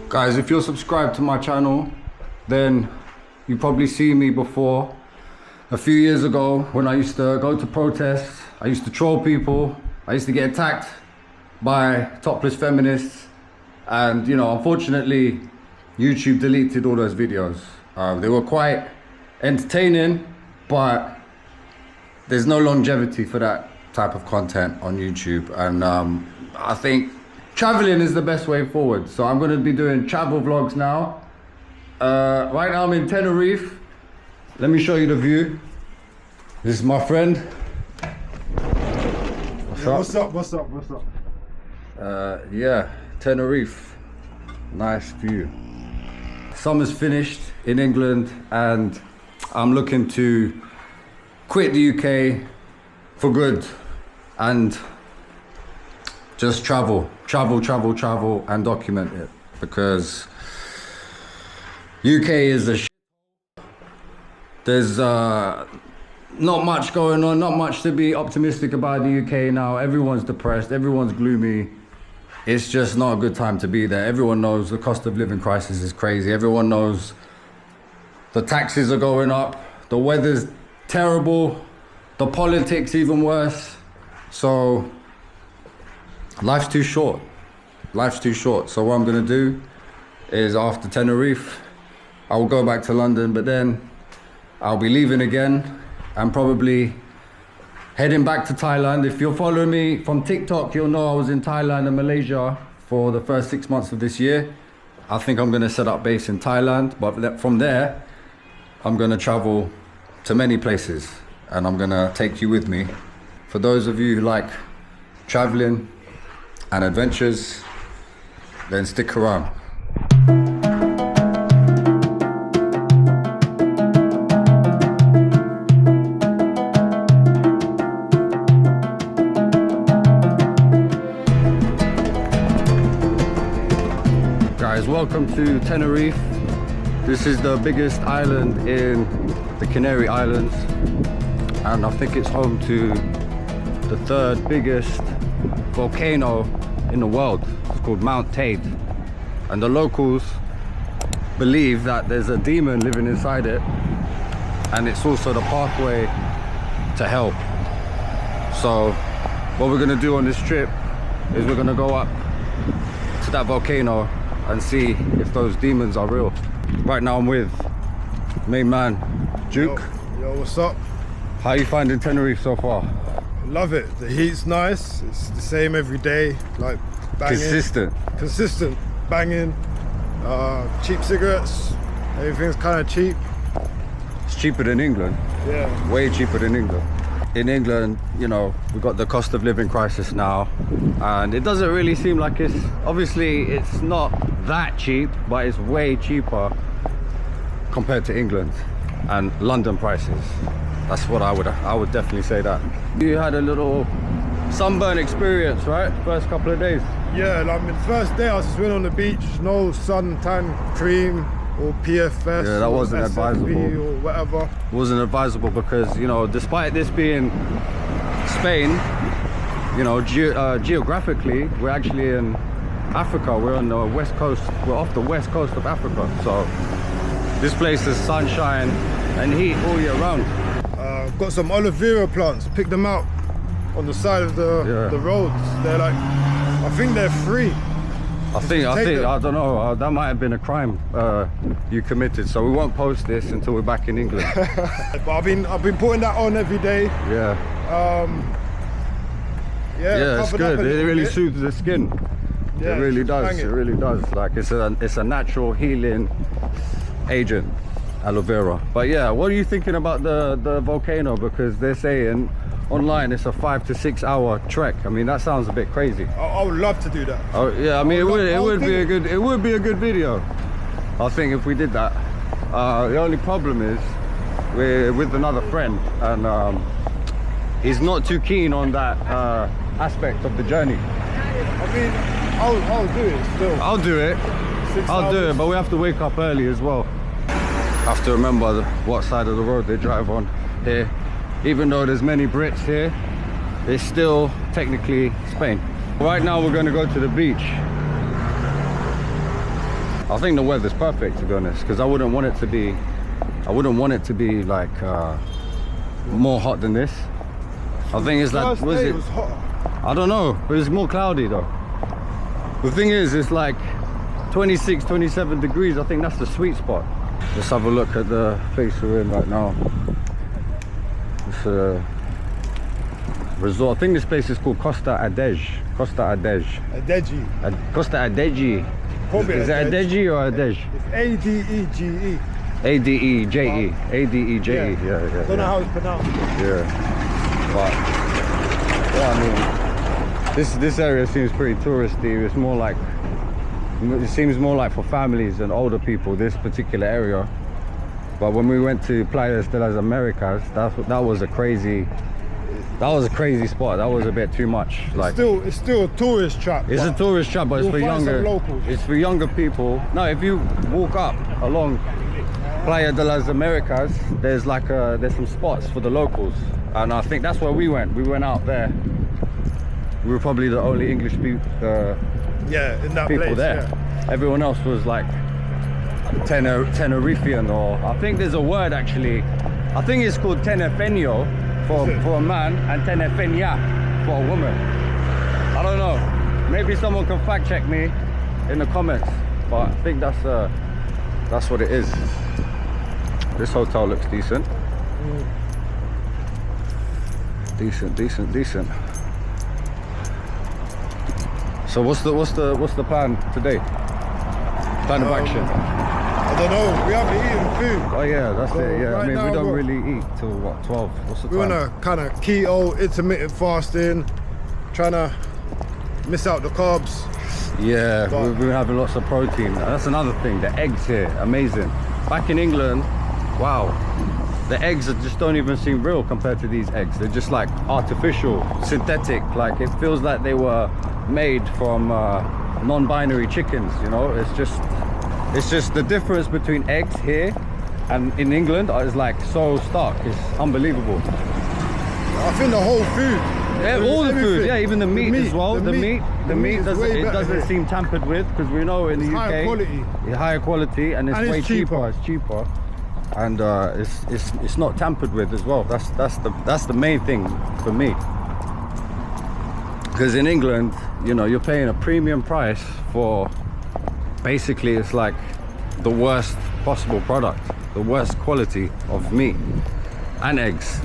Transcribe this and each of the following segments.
Guys, if you're subscribed to my channel, then you probably seen me before. A few years ago, when I used to go to protests, I used to troll people, I used to get attacked by topless feminists, and you know, unfortunately, YouTube deleted all those videos. They were quite entertaining, but there's no longevity for that type of content on YouTube, and I think traveling is the best way forward. So I'm going to be doing travel vlogs now. Right now I'm in Tenerife. Let me show you the view. This is my friend. What's up? Yeah, Tenerife. Nice view. Summer's finished in England and I'm looking to quit the UK for good and just travel and document it, because UK is a there's not much going on, not much to be optimistic about the UK now. Everyone's depressed, everyone's gloomy. It's just not a good time to be there. Everyone knows the cost of living crisis is crazy. Everyone knows the taxes are going up, the weather's terrible, the politics even worse. So life's too short. So what I'm gonna do is, after Tenerife, I will go back to London, but then I'll be leaving again and probably heading back to Thailand. If you're following me from TikTok, you'll know I was in Thailand and Malaysia for the first 6 months of this year. I think I'm gonna set up base in Thailand, but from there, I'm gonna travel to many places and I'm gonna take you with me. For those of you who like traveling and adventures, then stick around. Guys, welcome to Tenerife. This is the biggest island in the Canary Islands, and I think it's home to the third biggest volcano in the world. It's called Mount Tade, and the locals believe that there's a demon living inside it, and it's also the pathway to hell. So what we're gonna do on this trip is we're gonna go up to that volcano and see if those demons are real. Right now I'm with main man Duke. Yo, what's up? How are you finding Tenerife so far? Love it. The heat's nice. It's the same every day. Like banging. Consistent. Banging. Cheap cigarettes. Everything's kind of cheap. It's cheaper than England. Yeah. Way cheaper than England. In England, you know, we've got the cost of living crisis now, and it doesn't really seem like obviously it's not that cheap, but it's way cheaper compared to England and London prices. That's what I would definitely say that. You had a little sunburn experience, right? First couple of days. Yeah, like the first day I was just went on the beach, no suntan cream or PFS. Yeah, that wasn't advisable. Or whatever. Wasn't advisable because, you know, despite this being Spain, you know, geographically, we're actually in Africa. We're on the west coast. We're off the west coast of Africa. So this place is sunshine and heat all year round. Got some aloe vera plants. Picked them out on the side of the roads. They're like, I think they're free. I don't know, that might have been a crime you committed, so we won't post this until we're back in England. But I've been putting that on every day. Yeah. Yeah, it's good. It really soothes the skin. Yeah, it really does. It really does. Like it's a natural healing agent, aloe vera. But yeah, what are you thinking about the volcano? Because they're saying online it's a 5 to 6 hour trek. I mean, that sounds a bit crazy. I would love to do that. Oh yeah, I mean, it would be a good video, I think, if we did that. The only problem is we're with another friend, and he's not too keen on that aspect of the journey. I mean, I'll do it still. I'll do it, but we have to wake up early as well. Have to remember what side of the road they drive on here. Even though there's many Brits here, it's still technically Spain. Right now we're going to go to the beach. I think the weather's perfect, to be honest, because I wouldn't want it to be like more hot than this. I think it's like, was it? I don't know, but it's more cloudy though. The thing is, it's like 26, 27 degrees. I think that's the sweet spot. Let's have a look at the place we're in right now. It's a resort. I think this place is called Costa Adeje. Costa Adeje. Adeje. Costa Adeje. Is it Adeje or Adeje? It's A-D-E-G-E. A-D-E-J-E. A-D-E-J-E. Yeah. Don't know how it's pronounced. Yeah. But yeah, I mean, this area seems pretty touristy. It's more like, it seems more like for families and older people, this particular area. But when we went to Playas de las Américas, that was a crazy spot. That was a bit too much. Like, it's still a tourist trap. It's a tourist trap, but it's for younger locals. It's for younger people. No, if you walk up along Playa de las Américas, there's some spots for the locals, and I think that's where we went. We went out there. We were probably the only English people in that people place, there. Yeah. Everyone else was like Tenerifian, or I think there's a word actually. I think it's called Tenefeño for a man and Tenefeña for a woman. I don't know. Maybe someone can fact check me in the comments, but I think that's what it is. This hotel looks decent. Decent. So what's the plan today? Plan of action? I don't know. We haven't eaten food. Oh yeah, that's So it. Yeah, right I mean now we don't really eat till what, 12? What's the time? We're on a kind of keto, intermittent fasting, trying to miss out the carbs. Yeah, But we're having lots of protein. That's another thing. The eggs here, amazing. Back in England, wow, the eggs just don't even seem real compared to these eggs. They're just like artificial, synthetic. Like it feels like they were made from non-binary chickens. You know, it's just the difference between eggs here and in England is like so stark. It's unbelievable. I think the whole food. Yeah, all the food. Yeah, even the meat as well. The meat doesn't doesn't seem tampered with, because we know in the UK higher quality. It's higher quality and it's way cheaper. It's cheaper, and it's not tampered with as well. That's the main thing for me. Because in England, you know, you're paying a premium price for basically it's like the worst possible product, the worst quality of meat and eggs.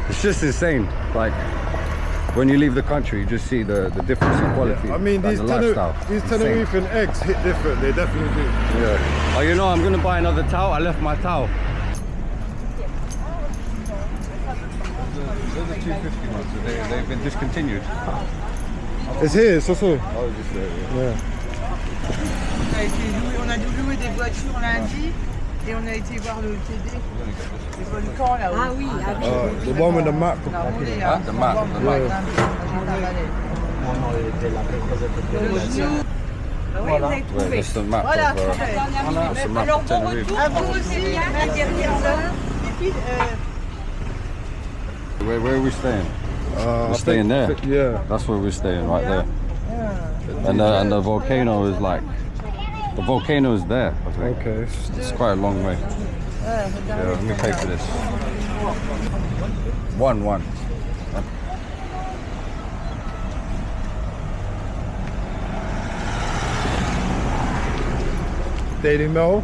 It's just insane. Like when you leave the country, you just see the difference in quality. I mean, these Tenerife eggs hit different. They definitely do. Yeah. Oh, you know, I'm gonna buy another towel. I left my towel. Those are 250 ones. So they've been discontinued. It's here. It's also. Oh, just there. Yeah. On a dû louer des voitures lundi et on a été voir le TD, les volcans là-haut. Ah oui, The one with the map. The map. Voilà. That's the map Voilà. of, that's the map Alors of bon Tenerife. retour, à vous aussi, merci à Where are we staying? We're staying there. Yeah. That's where we're staying, right there. And the volcano is like, the volcano is there. I think. Okay. It's quite a long way. Yeah, let me pay for this. One. Daily Mail.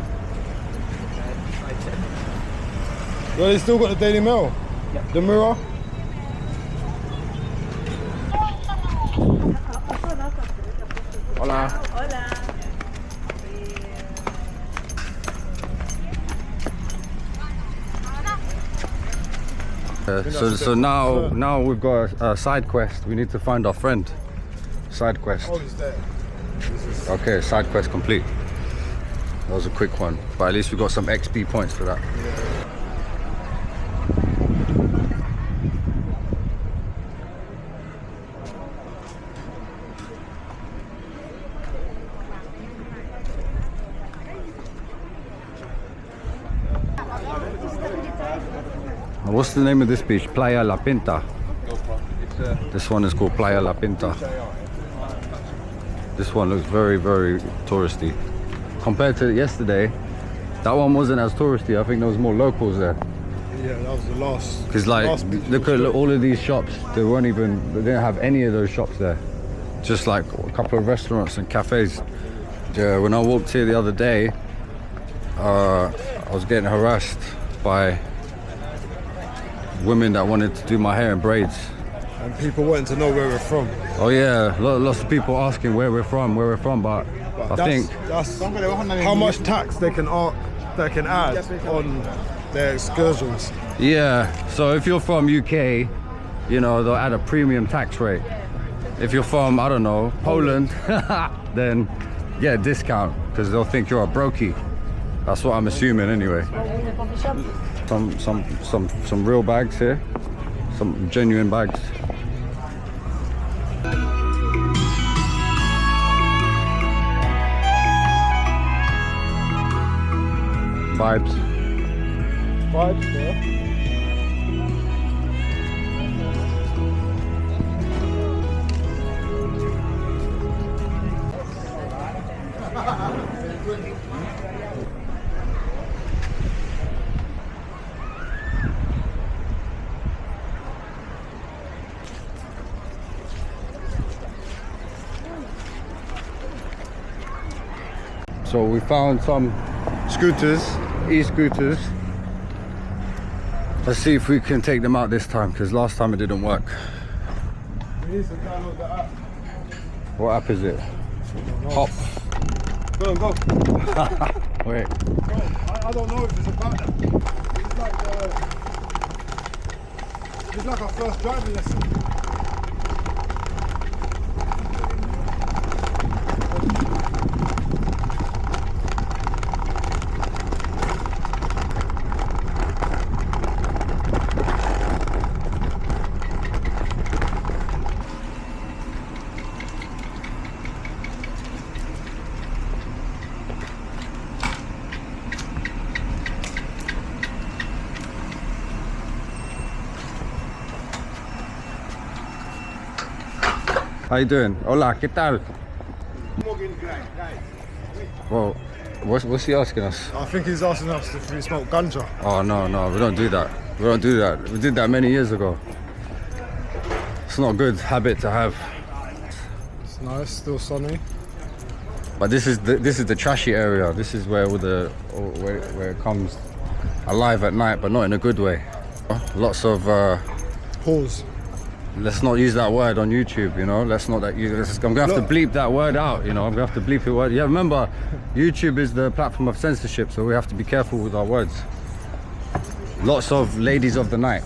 Well, they still got the Daily Mail. Yeah. The Mirror. Hola. So now we've got a side quest. We need to find our friend. Side quest. Oh, it's there. Okay, side quest complete. That was a quick one, but at least we got some XP points for that. What's the name of this beach? Playa La Pinta. This one is called Playa La Pinta. This one looks very, very touristy. compared to yesterday, that one wasn't as touristy. I think there was more locals there. Yeah, that was the last. Because like, last beach look was at good. all of these shops. They didn't have any of those shops there. Just like a couple of restaurants and cafes. Yeah, when I walked here the other day, I was getting harassed by women that wanted to do my hair in braids. And people wanting to know where we're from. Oh yeah, lots of people asking where we're from, but I think that's how much tax they can add on their excursions. yeah. So if you're from UK, you know they'll add a premium tax rate. If you're from, I don't know, Poland, then get a discount because they'll think you're a brokey. That's what I'm assuming anyway. Some real bags here, some genuine bags. Vibes. Vibes there. So we found some Scooters. e-scooters. Let's see if we can take them out this time because last time it didn't work. We need to download the app. What app is it? Hop. Go. Wait. I don't know if it's about that. It's like our first driving lesson. How you doing? Hola, ¿qué tal? Well, what's he asking us? I think he's asking us if we smoke ganja. Oh no, we don't do that. We don't do that. We did that many years ago. It's not a good habit to have. It's nice, still sunny. But this is the trashy area. This is where where it comes alive at night, but not in a good way. Lots of Pause. let's not use that word on YouTube, you know. I'm gonna have to bleep that word out, you know. I'm gonna have to bleep it word. Yeah, remember, YouTube is the platform of censorship, so we have to be careful with our words. Lots of ladies of the night.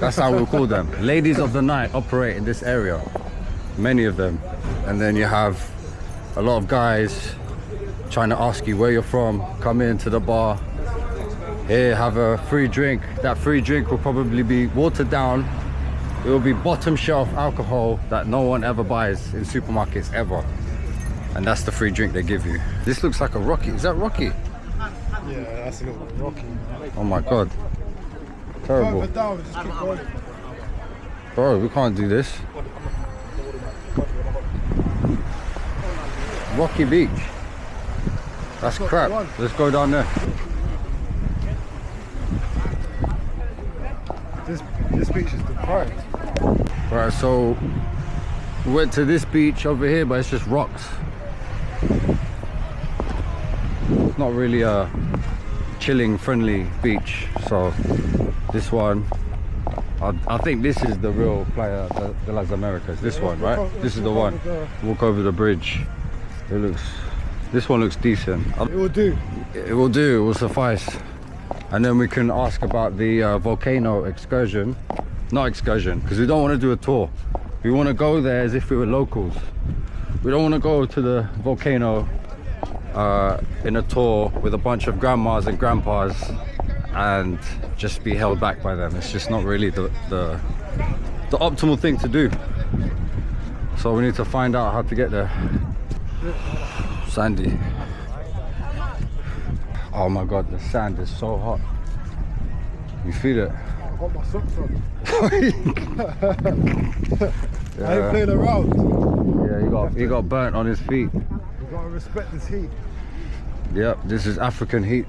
That's how we'll call them. Ladies of the night operate in this area. Many of them. And then you have a lot of guys trying to ask you where you're from, come into the bar, here, have a free drink. That free drink will probably be watered down. It will be bottom shelf alcohol that no one ever buys in supermarkets ever. And that's the free drink they give you. This looks like a Rocky. Is that Rocky? Yeah, that's a little bit rocky. Oh my God. Terrible. Further down, just keep going. Bro, we can't do this. Rocky Beach. That's crap. Let's go down there. This beach is deprived. Right, so we went to this beach over here, but it's just rocks. It's not really a chilling, friendly beach. So this one, I think this is the real Playa de las Américas. This one, right? This is the one. Walk over the bridge. This one looks decent. It will do. It will do. It will suffice. And then we can ask about the volcano excursion. Not excursion, because we don't want to do a tour. We want to go there as if we were locals. We don't want to go to the volcano in a tour with a bunch of grandmas and grandpas and just be held back by them. It's just not really the optimal thing to do. So we need to find out how to get there. Sandy. Oh my God, the sand is so hot. You feel it? I've got my socks on. Yeah. I ain't playing around. Yeah, he got burnt on his feet. You gotta respect this heat. Yep, this is African heat.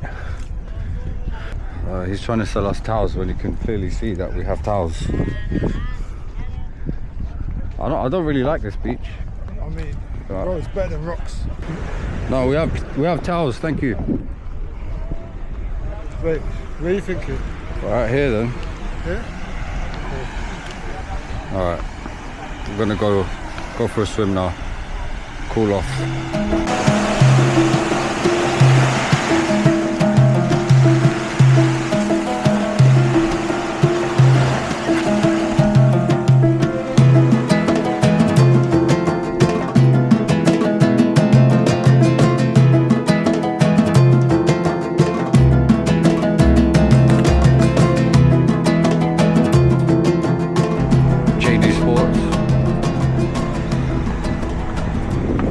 He's trying to sell us towels when he can clearly see that we have towels. I don't really like this beach. I mean, bro, it's better than rocks. No, we have towels, thank you. Wait, where are you thinking? Right here then. Here? Alright. I'm gonna go for a swim now. Cool off.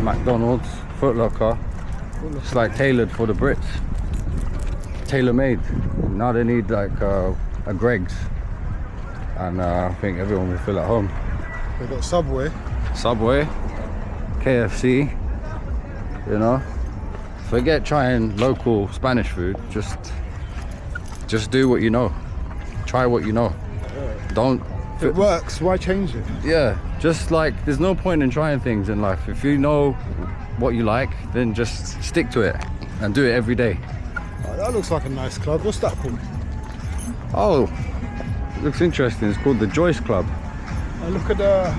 McDonald's, Foot Locker. It's like tailored for the Brits. Tailor-made. Now they need like a Greg's. And I think everyone will feel at home. We've got Subway. Subway, KFC, you know. Forget trying local Spanish food. Just do what you know. Try what you know. Don't. If it works, why change it? Yeah, just like there's no point in trying things in life. If you know what you like, then just stick to it and do it every day. Oh, that looks like a nice club. What's that called? Oh, it looks interesting. It's called the Joyce Club. Oh, look at the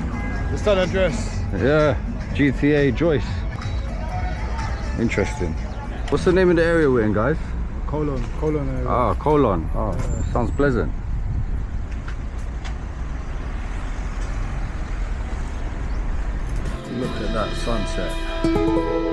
that address. Yeah, GTA Joyce. Interesting. What's the name of the area we're in, guys? Colon area. Ah, Colon. Oh, yeah. Sounds pleasant. Look at that sunset.